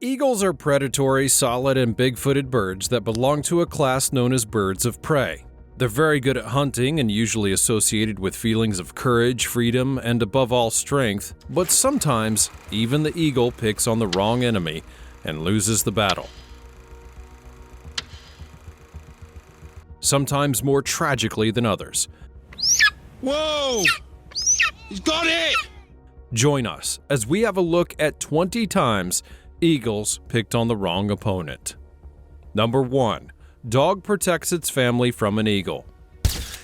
Eagles are predatory, solid, and big-footed birds that belong to a class known as birds of prey. They're very good at hunting and usually associated with feelings of courage, freedom, and above all strength, but sometimes even the eagle picks on the wrong enemy and loses the battle. Sometimes more tragically than others. Whoa! He's got it! Join us as we have a look at 20 times eagles picked on the wrong opponent. Number 1. Dog protects its family from an eagle.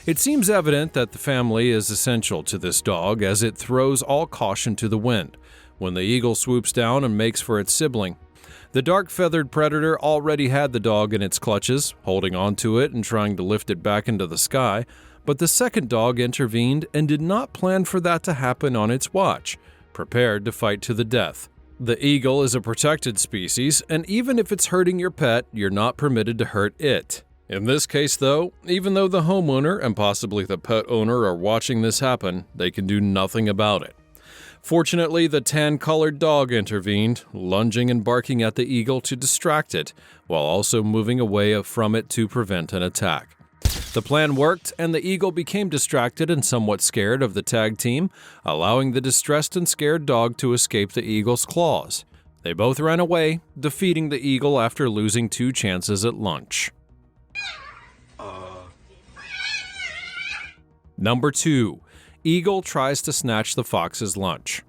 It seems evident that the family is essential to this dog as it throws all caution to the wind when the eagle swoops down and makes for its sibling. The dark-feathered predator already had the dog in its clutches, holding onto it and trying to lift it back into the sky, but the second dog intervened and did not plan for that to happen on its watch, prepared to fight to the death. The eagle is a protected species, and even if it's hurting your pet, you're not permitted to hurt it. In this case, though, even though the homeowner and possibly the pet owner are watching this happen, they can do nothing about it. Fortunately, the tan-colored dog intervened, lunging and barking at the eagle to distract it, while also moving away from it to prevent an attack. The plan worked, and the eagle became distracted and somewhat scared of the tag team, allowing the distressed and scared dog to escape the eagle's claws. They both ran away, defeating the eagle after losing 2 chances at lunch. Number 2. Eagle tries to snatch the fox's lunch.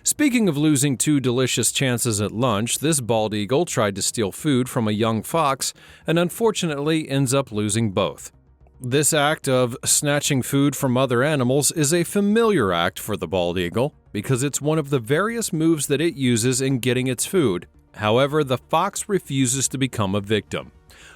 Speaking of losing 2 delicious chances at lunch, this bald eagle tried to steal food from a young fox and unfortunately ends up losing both. This act of snatching food from other animals is a familiar act for the bald eagle because it's one of the various moves that it uses in getting its food. However, the fox refuses to become a victim.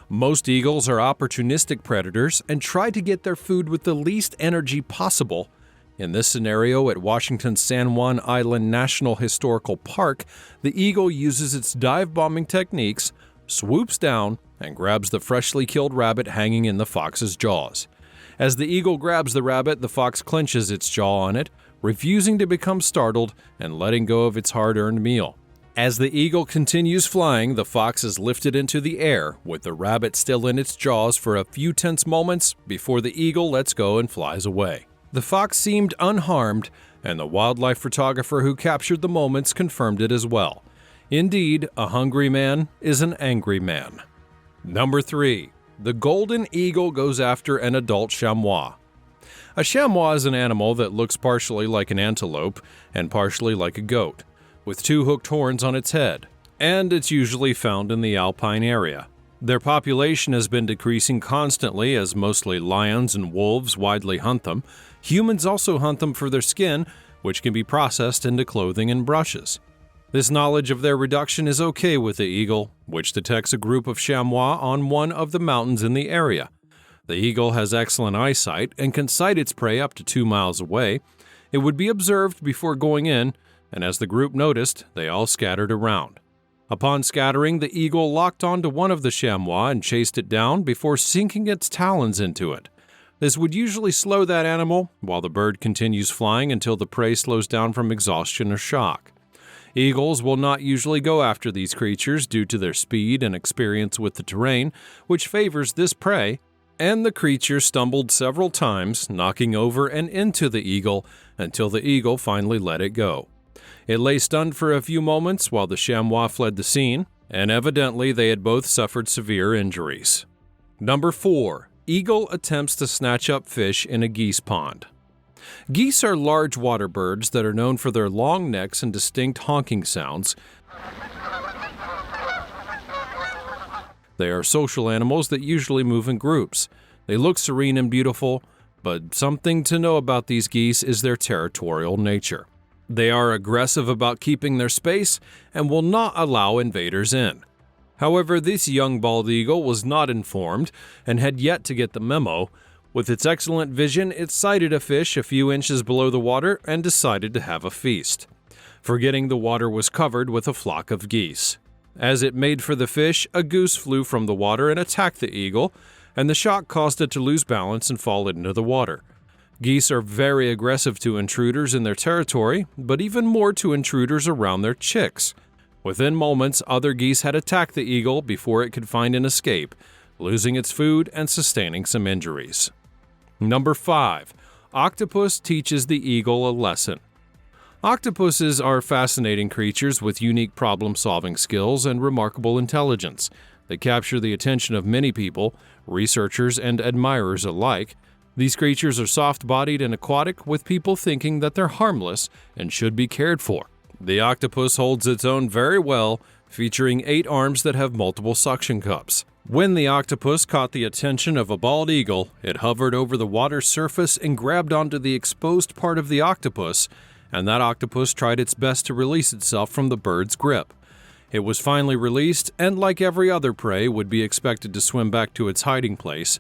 Most eagles are opportunistic predators and try to get their food with the least energy possible. In this scenario at Washington's San Juan Island National Historical Park, the eagle uses its dive-bombing techniques, swoops down, and grabs the freshly killed rabbit hanging in the fox's jaws. As the eagle grabs the rabbit, the fox clenches its jaw on it, refusing to become startled and letting go of its hard-earned meal. As the eagle continues flying, the fox is lifted into the air, with the rabbit still in its jaws for a few tense moments before the eagle lets go and flies away. The fox seemed unharmed, and the wildlife photographer who captured the moments confirmed it as well. Indeed, a hungry man is an angry man. Number 3. The golden eagle goes after an adult chamois. A chamois is an animal that looks partially like an antelope and partially like a goat, with 2 hooked horns on its head, and it's usually found in the alpine area. Their population has been decreasing constantly as mostly lions and wolves widely hunt them. Humans also hunt them for their skin, which can be processed into clothing and brushes. This knowledge of their reduction is okay with the eagle, which detects a group of chamois on one of the mountains in the area. The eagle has excellent eyesight and can sight its prey up to 2 miles away. It would be observed before going in, and as the group noticed, they all scattered around. Upon scattering, the eagle locked onto one of the chamois and chased it down before sinking its talons into it. This would usually slow that animal, while the bird continues flying until the prey slows down from exhaustion or shock. Eagles will not usually go after these creatures due to their speed and experience with the terrain, which favors this prey, and the creature stumbled several times, knocking over and into the eagle until the eagle finally let it go. It lay stunned for a few moments while the chamois fled the scene, and evidently they had both suffered severe injuries. Number 4. Eagle attempts to snatch up fish in a geese pond. Geese are large water birds that are known for their long necks and distinct honking sounds. They are social animals that usually move in groups. They look serene and beautiful, but something to know about these geese is their territorial nature. They are aggressive about keeping their space and will not allow invaders in. However, this young bald eagle was not informed and had yet to get the memo. With its excellent vision, it sighted a fish a few inches below the water and decided to have a feast, forgetting the water was covered with a flock of geese. As it made for the fish, a goose flew from the water and attacked the eagle, and the shock caused it to lose balance and fall into the water. Geese are very aggressive to intruders in their territory, but even more to intruders around their chicks. Within moments, other geese had attacked the eagle before it could find an escape, losing its food and sustaining some injuries. Number 5. Octopus teaches the eagle a lesson. Octopuses are fascinating creatures with unique problem-solving skills and remarkable intelligence. They capture the attention of many people, researchers and admirers alike. These creatures are soft-bodied and aquatic, with people thinking that they're harmless and should be cared for. The octopus holds its own very well, featuring 8 arms that have multiple suction cups. When the octopus caught the attention of a bald eagle, it hovered over the water's surface and grabbed onto the exposed part of the octopus, and that octopus tried its best to release itself from the bird's grip. It was finally released, and like every other prey, would be expected to swim back to its hiding place.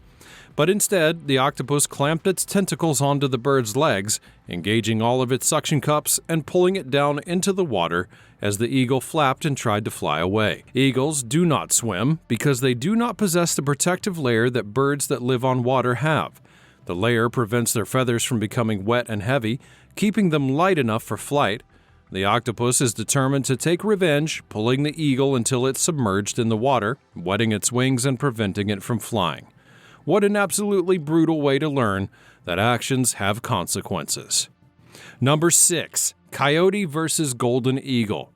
But instead, the octopus clamped its tentacles onto the bird's legs, engaging all of its suction cups and pulling it down into the water as the eagle flapped and tried to fly away. Eagles do not swim because they do not possess the protective layer that birds that live on water have. The layer prevents their feathers from becoming wet and heavy, keeping them light enough for flight. The octopus is determined to take revenge, pulling the eagle until it's submerged in the water, wetting its wings and preventing it from flying. What an absolutely brutal way to learn that actions have consequences. Number 6. Coyote versus golden eagle.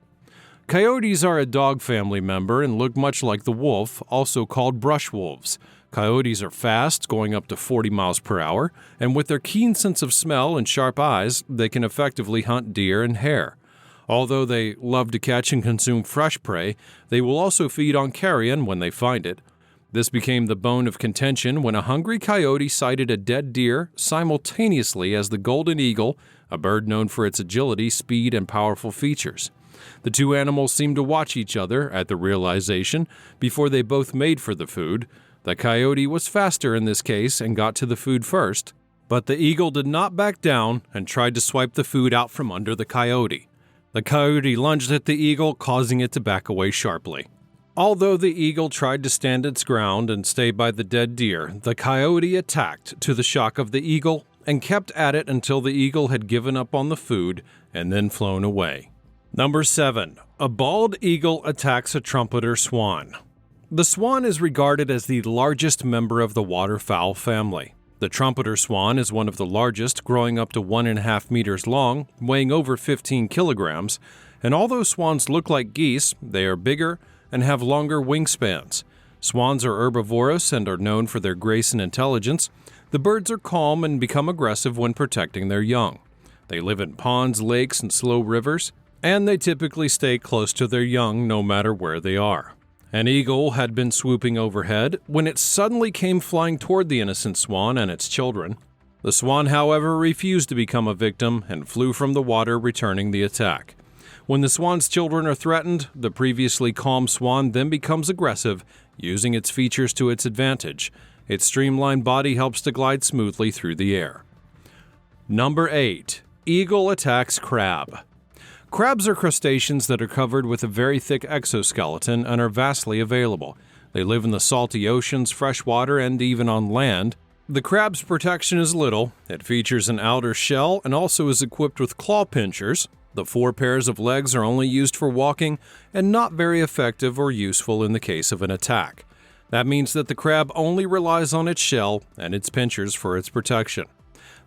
Coyotes are a dog family member and look much like the wolf, also called brush wolves. Coyotes are fast, going up to 40 miles per hour, and with their keen sense of smell and sharp eyes, they can effectively hunt deer and hare. Although they love to catch and consume fresh prey, they will also feed on carrion when they find it. This became the bone of contention when a hungry coyote sighted a dead deer simultaneously as the golden eagle, a bird known for its agility, speed, and powerful features. The two animals seemed to watch each other at the realization before they both made for the food. The coyote was faster in this case and got to the food first, but the eagle did not back down and tried to swipe the food out from under the coyote. The coyote lunged at the eagle, causing it to back away sharply. Although the eagle tried to stand its ground and stay by the dead deer, the coyote attacked to the shock of the eagle and kept at it until the eagle had given up on the food and then flown away. Number 7. A bald eagle attacks a trumpeter swan. The swan is regarded as the largest member of the waterfowl family. The trumpeter swan is one of the largest, growing up to 1.5 meters long, weighing over 15 kilograms, and although swans look like geese, they are bigger and have longer wingspans. Swans are herbivorous and are known for their grace and intelligence. The birds are calm and become aggressive when protecting their young. They live in ponds, lakes, and slow rivers, and they typically stay close to their young no matter where they are. An eagle had been swooping overhead when it suddenly came flying toward the innocent swan and its children. The swan, however, refused to become a victim and flew from the water, returning the attack. When the swan's children are threatened, the previously calm swan then becomes aggressive, using its features to its advantage. Its streamlined body helps to glide smoothly through the air. Number 8. Eagle attacks crab. Crabs are crustaceans that are covered with a very thick exoskeleton and are vastly available. They live in the salty oceans, freshwater, and even on land. The crab's protection is little. It features an outer shell and also is equipped with claw pinchers. The 4 pairs of legs are only used for walking and not very effective or useful in the case of an attack. That means that the crab only relies on its shell and its pinchers for its protection.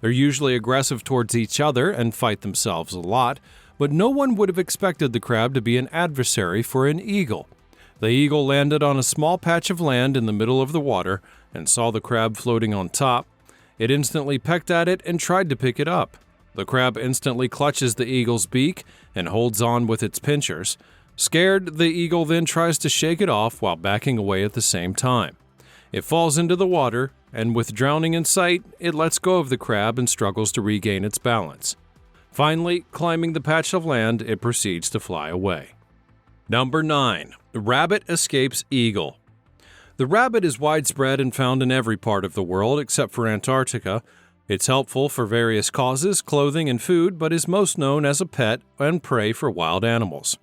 They're usually aggressive towards each other and fight themselves a lot, but no one would have expected the crab to be an adversary for an eagle. The eagle landed on a small patch of land in the middle of the water and saw the crab floating on top. It instantly pecked at it and tried to pick it up. The crab instantly clutches the eagle's beak and holds on with its pinchers. Scared, the eagle then tries to shake it off while backing away at the same time. It falls into the water, and with drowning in sight, it lets go of the crab and struggles to regain its balance. Finally, climbing the patch of land, it proceeds to fly away. Number 9. Rabbit escapes eagle. The rabbit is widespread and found in every part of the world except for Antarctica. It's helpful for various causes, clothing, and food, but is most known as a pet and prey for wild animals.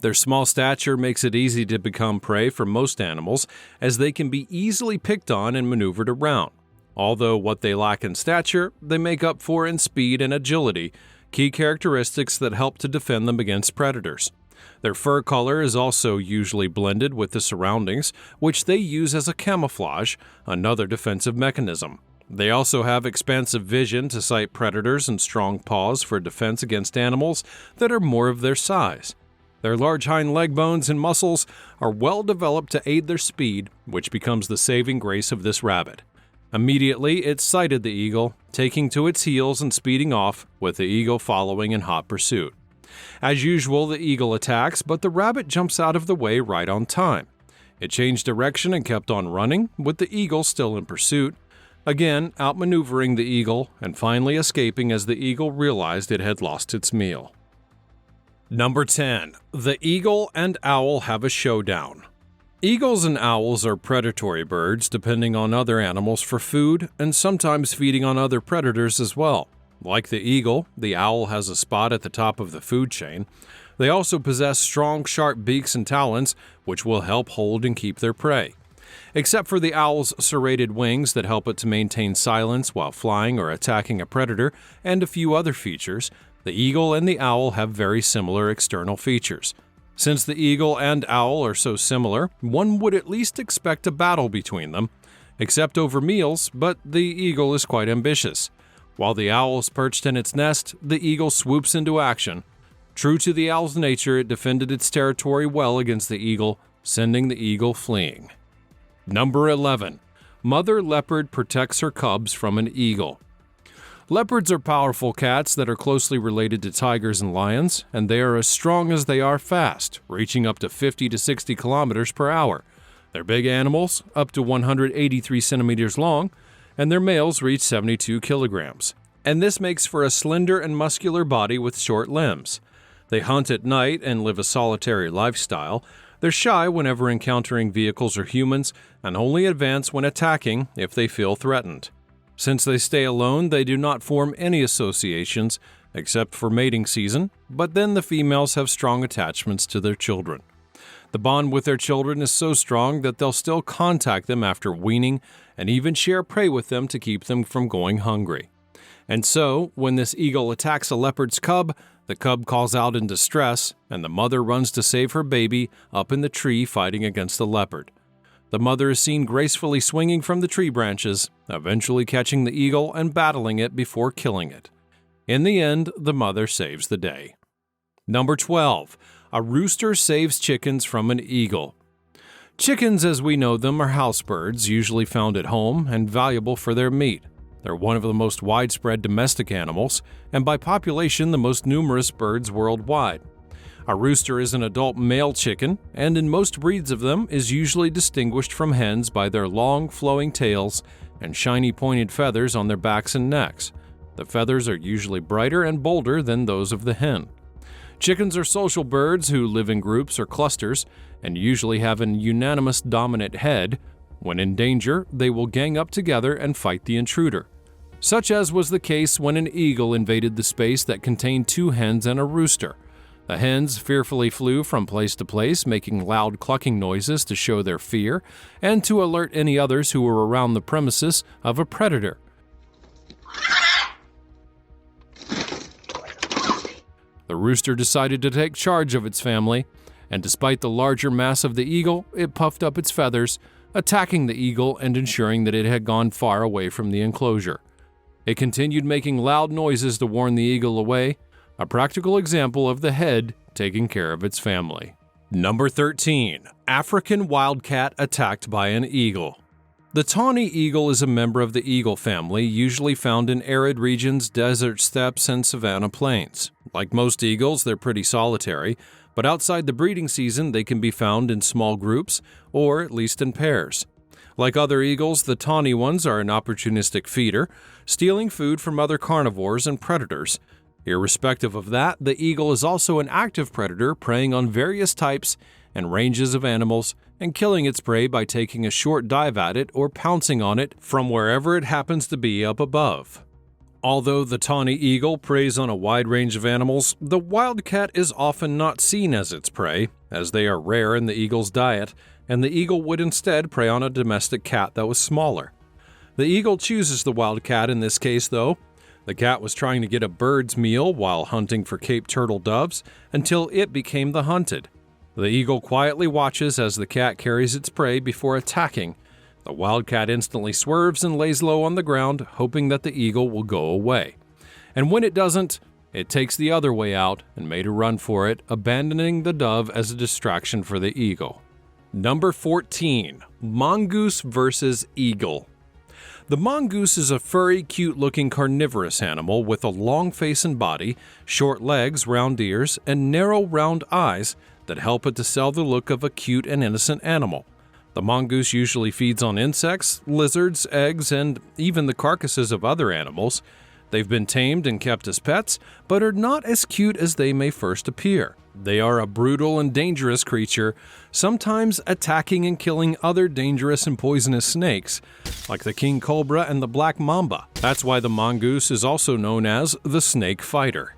Their small stature makes it easy to become prey for most animals, as they can be easily picked on and maneuvered around. Although what they lack in stature, they make up for in speed and agility, key characteristics that help to defend them against predators. Their fur color is also usually blended with the surroundings, which they use as a camouflage, another defensive mechanism. They also have expansive vision to sight predators and strong paws for defense against animals that are more of their size. Their large hind leg bones and muscles are well developed to aid their speed, which becomes the saving grace of this rabbit. Immediately, it sighted the eagle, taking to its heels and speeding off, with the eagle following in hot pursuit. As usual, the eagle attacks, but the rabbit jumps out of the way right on time. It changed direction and kept on running, with the eagle still in pursuit, again outmaneuvering the eagle and finally escaping as the eagle realized it had lost its meal. Number 10. The eagle and owl have a showdown. Eagles and owls are predatory birds, depending on other animals for food and sometimes feeding on other predators as well. Like the eagle, the owl has a spot at the top of the food chain. They also possess strong, sharp beaks and talons, which will help hold and keep their prey. Except for the owl's serrated wings that help it to maintain silence while flying or attacking a predator, and a few other features, the eagle and the owl have very similar external features. Since the eagle and owl are so similar, one would at least expect a battle between them, except over meals, but the eagle is quite ambitious. While the owl is perched in its nest, the eagle swoops into action. True to the owl's nature, it defended its territory well against the eagle, sending the eagle fleeing. Number 11. Mother leopard protects her cubs from an eagle. Leopards are powerful cats that are closely related to tigers and lions, and they are as strong as they are fast, reaching up to 50 to 60 kilometers per hour. They're big animals, up to 183 centimeters long, and their males reach 72 kilograms. And this makes for a slender and muscular body with short limbs. They hunt at night and live a solitary lifestyle. They're shy whenever encountering vehicles or humans, and only advance when attacking if they feel threatened. Since they stay alone, they do not form any associations, except for mating season, but then the females have strong attachments to their children. The bond with their children is so strong that they'll still contact them after weaning and even share prey with them to keep them from going hungry. And so, when this eagle attacks a leopard's cub, the cub calls out in distress, and the mother runs to save her baby up in the tree fighting against the leopard. The mother is seen gracefully swinging from the tree branches, eventually catching the eagle and battling it before killing it. In the end, the mother saves the day. Number 12. A rooster saves chickens from an eagle. Chickens, as we know them, are house birds, usually found at home and valuable for their meat. They're one of the most widespread domestic animals, and by population the most numerous birds worldwide. A rooster is an adult male chicken, and in most breeds of them is usually distinguished from hens by their long, flowing tails and shiny pointed feathers on their backs and necks. The feathers are usually brighter and bolder than those of the hen. Chickens are social birds who live in groups or clusters and usually have an unanimous dominant head. When in danger, they will gang up together and fight the intruder. Such as was the case when an eagle invaded the space that contained two hens and a rooster. The hens fearfully flew from place to place, making loud clucking noises to show their fear and to alert any others who were around the premises of a predator. The rooster decided to take charge of its family, and despite the larger mass of the eagle, it puffed up its feathers, attacking the eagle and ensuring that it had gone far away from the enclosure. It continued making loud noises to warn the eagle away, a practical example of the head taking care of its family. Number 13. African wildcat attacked by an eagle. The tawny eagle is a member of the eagle family, usually found in arid regions, desert steppes, and savanna plains. Like most eagles, they're pretty solitary, but outside the breeding season, they can be found in small groups, or at least in pairs. Like other eagles, the tawny ones are an opportunistic feeder, stealing food from other carnivores and predators. Irrespective of that, the eagle is also an active predator, preying on various types and ranges of animals and killing its prey by taking a short dive at it or pouncing on it from wherever it happens to be up above. Although the tawny eagle preys on a wide range of animals, the wildcat is often not seen as its prey, as they are rare in the eagle's diet, and the eagle would instead prey on a domestic cat that was smaller. The eagle chooses the wildcat in this case, though. The cat was trying to get a bird's meal while hunting for Cape turtle doves until it became the hunted. The eagle quietly watches as the cat carries its prey before attacking. The wildcat instantly swerves and lays low on the ground, hoping that the eagle will go away. And when it doesn't, it takes the other way out and made a run for it, abandoning the dove as a distraction for the eagle. Number 14. Mongoose versus Eagle. The mongoose is a furry, cute-looking carnivorous animal with a long face and body, short legs, round ears, and narrow, round eyes that help it to sell the look of a cute and innocent animal. The mongoose usually feeds on insects, lizards, eggs, and even the carcasses of other animals. They've been tamed and kept as pets, but are not as cute as they may first appear. They are a brutal and dangerous creature, sometimes attacking and killing other dangerous and poisonous snakes, like the king cobra and the black mamba. That's why the mongoose is also known as the snake fighter.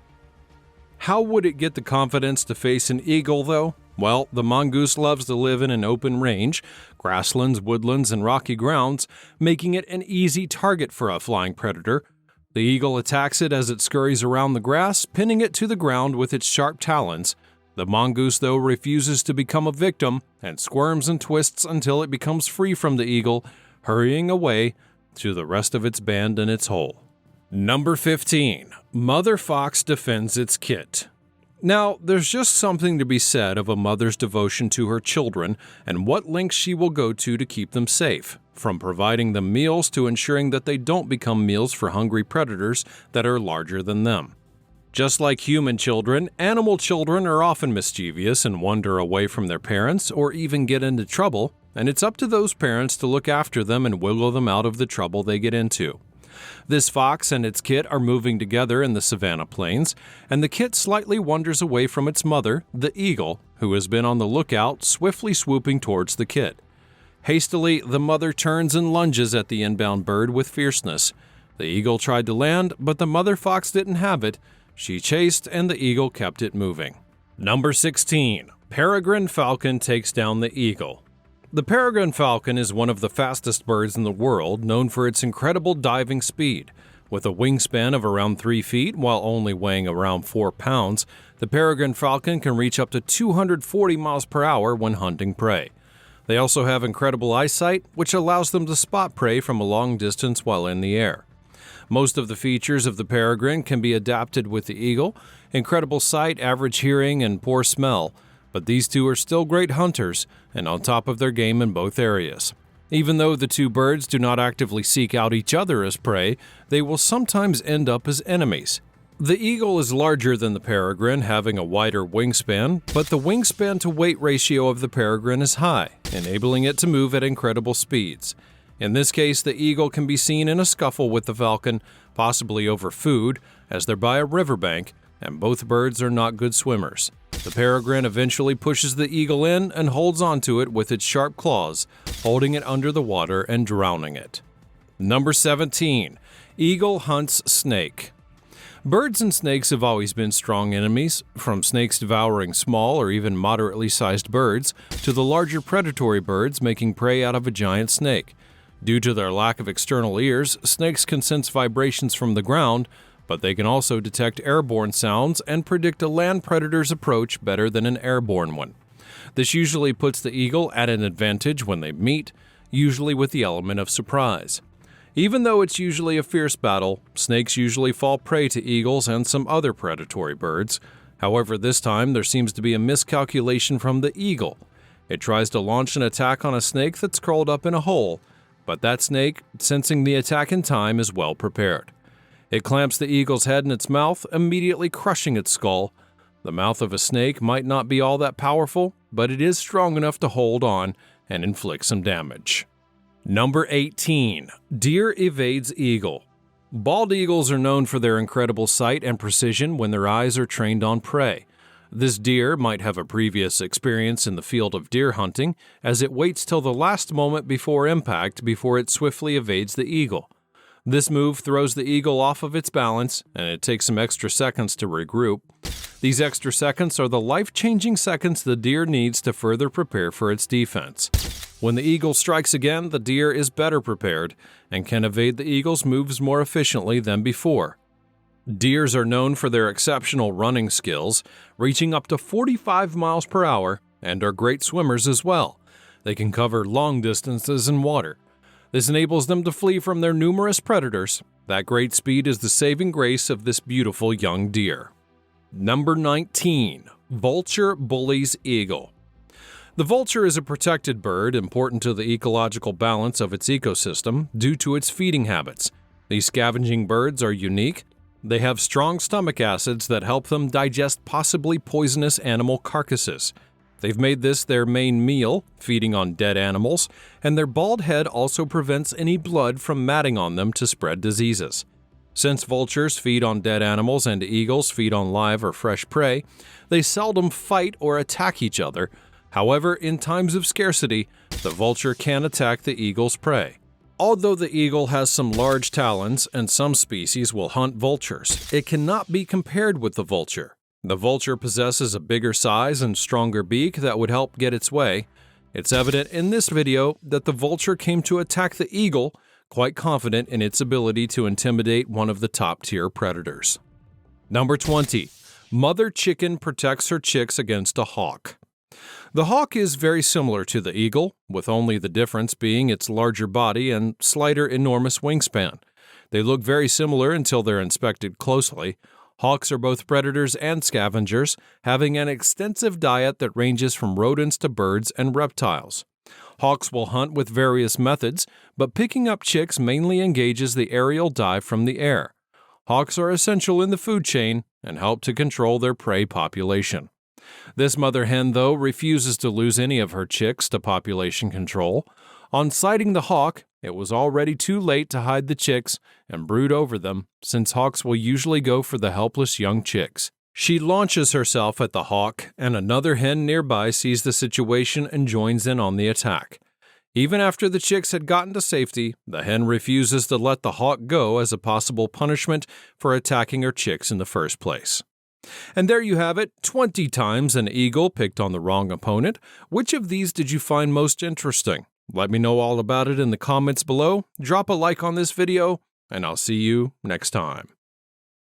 How would it get the confidence to face an eagle, though? Well, the mongoose loves to live in an open range, grasslands, woodlands, and rocky grounds, making it an easy target for a flying predator. The eagle attacks it as it scurries around the grass, pinning it to the ground with its sharp talons. The mongoose, though, refuses to become a victim and squirms and twists until it becomes free from the eagle, hurrying away to the rest of its band in its hole. Number 15. Mother fox defends its kit. Now, there's just something to be said of a mother's devotion to her children and what lengths she will go to keep them safe, from providing them meals to ensuring that they don't become meals for hungry predators that are larger than them. Just like human children, animal children are often mischievous and wander away from their parents or even get into trouble, and it's up to those parents to look after them and wiggle them out of the trouble they get into. This fox and its kit are moving together in the savanna plains, and the kit slightly wanders away from its mother, the eagle, who has been on the lookout, swiftly swooping towards the kit. Hastily, the mother turns and lunges at the inbound bird with fierceness. The eagle tried to land, but the mother fox didn't have it. She chased, and the eagle kept it moving. Number 16. Peregrine falcon takes down the eagle. The peregrine falcon is one of the fastest birds in the world, known for its incredible diving speed. With a wingspan of around 3 feet while only weighing around 4 pounds, the peregrine falcon can reach up to 240 miles per hour when hunting prey. They also have incredible eyesight, which allows them to spot prey from a long distance while in the air. Most of the features of the peregrine can be adapted with the eagle: incredible sight, average hearing, and poor smell. But these two are still great hunters and on top of their game in both areas. Even though the two birds do not actively seek out each other as prey, they will sometimes end up as enemies. The eagle is larger than the peregrine, having a wider wingspan, but the wingspan to weight ratio of the peregrine is high, enabling it to move at incredible speeds. In this case, the eagle can be seen in a scuffle with the falcon, possibly over food, as they're by a riverbank, and both birds are not good swimmers. The peregrine eventually pushes the eagle in and holds onto it with its sharp claws, holding it under the water and drowning it. Number 17. Eagle hunts snake. Birds and snakes have always been strong enemies, from snakes devouring small or even moderately sized birds to the larger predatory birds making prey out of a giant snake. Due to their lack of external ears, snakes can sense vibrations from the ground, but they can also detect airborne sounds and predict a land predator's approach better than an airborne one. This usually puts the eagle at an advantage when they meet, usually with the element of surprise. Even though it's usually a fierce battle, snakes usually fall prey to eagles and some other predatory birds. However, this time there seems to be a miscalculation from the eagle. It tries to launch an attack on a snake that's curled up in a hole, but that snake, sensing the attack in time, is well prepared. It clamps the eagle's head in its mouth, immediately crushing its skull. The mouth of a snake might not be all that powerful, but it is strong enough to hold on and inflict some damage. Number 18. Deer evades eagle. Bald eagles are known for their incredible sight and precision when their eyes are trained on prey. This deer might have a previous experience in the field of deer hunting, as it waits till the last moment before impact before it swiftly evades the eagle. This move throws the eagle off of its balance, and it takes some extra seconds to regroup. These extra seconds are the life-changing seconds the deer needs to further prepare for its defense. When the eagle strikes again, the deer is better prepared and can evade the eagle's moves more efficiently than before. Deers are known for their exceptional running skills, reaching up to 45 miles per hour, and are great swimmers as well. They can cover long distances in water. This enables them to flee from their numerous predators. That great speed is the saving grace of this beautiful young deer. Number 19. Vulture bullies eagle. The vulture is a protected bird important to the ecological balance of its ecosystem due to its feeding habits. These scavenging birds are unique. They have strong stomach acids that help them digest possibly poisonous animal carcasses. They've made this their main meal, feeding on dead animals, and their bald head also prevents any blood from matting on them to spread diseases. Since vultures feed on dead animals and eagles feed on live or fresh prey, they seldom fight or attack each other. However, in times of scarcity, the vulture can attack the eagle's prey. Although the eagle has some large talons and some species will hunt vultures, it cannot be compared with the vulture. The vulture possesses a bigger size and stronger beak that would help get its way. It's evident in this video that the vulture came to attack the eagle, quite confident in its ability to intimidate one of the top-tier predators. Number 20. Mother chicken protects her chicks against a hawk. The hawk is very similar to the eagle, with only the difference being its larger body and slighter enormous wingspan. They look very similar until they're inspected closely. Hawks are both predators and scavengers, having an extensive diet that ranges from rodents to birds and reptiles. Hawks will hunt with various methods, but picking up chicks mainly engages the aerial dive from the air. Hawks are essential in the food chain and help to control their prey population. This mother hen, though, refuses to lose any of her chicks to population control. On sighting the hawk, it was already too late to hide the chicks and brood over them, since hawks will usually go for the helpless young chicks. She launches herself at the hawk, and another hen nearby sees the situation and joins in on the attack. Even after the chicks had gotten to safety, the hen refuses to let the hawk go as a possible punishment for attacking her chicks in the first place. And there you have it, 20 times an eagle picked on the wrong opponent. Which of these did you find most interesting? Let me know all about it in the comments below. Drop a like on this video, and I'll see you next time.